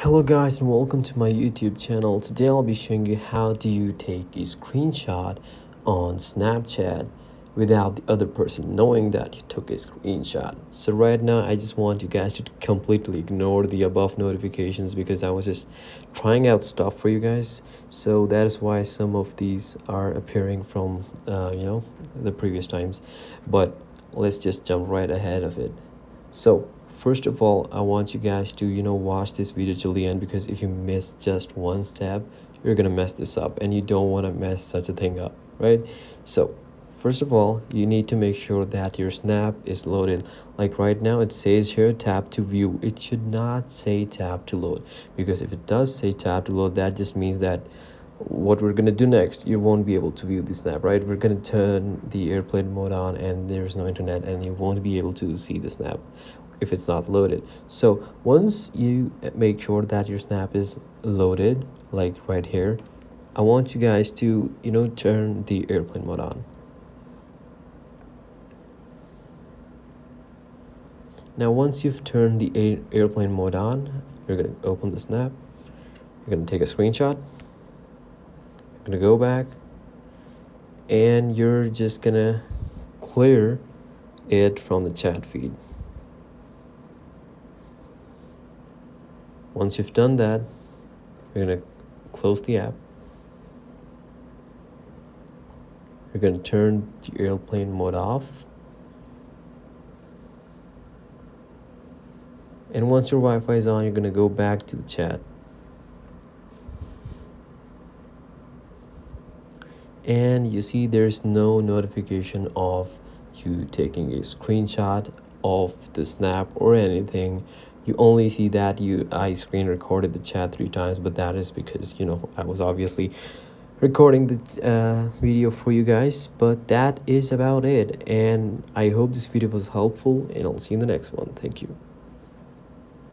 Hello guys and welcome to my YouTube channel. Today I'll be showing you how do you take a screenshot on Snapchat without the other person knowing that you took a screenshot. So right now I just want you guys to completely ignore the above notifications because I was just trying out stuff for you guys. So that is why some of these are appearing from the previous times. But let's just jump right ahead of it. So first of all, I want you guys to watch this video till the end, because if you miss just one step, you're gonna mess this up and you don't want to mess such a thing up, right? So first of all, you need to make sure that your snap is loaded. Like right now it says here tap to view. It should not say tap to load, because if it does say tap to load, that just means that what we're gonna do next, you won't be able to view the snap, right? We're gonna turn the airplane mode on and there's no internet and you won't be able to see the snap if it's not loaded. So once you make sure that your snap is loaded, like right here, I want you guys to turn the airplane mode on. Now once you've turned the airplane mode on, you're gonna open the snap, you're gonna take a screenshot, you're gonna go back, and you're just gonna clear it from the chat feed. Once you've done that, you're gonna close the app, you're gonna turn the airplane mode off, and once your Wi-Fi is on, you're gonna go back to the chat, and you see there's no notification of you taking a screenshot of the snap or anything. You only see that I screen recorded the chat 3 times, but that is because I was obviously recording the video for you guys. But that is about it, and I hope this video was helpful, and I'll see you in the next one. Thank you.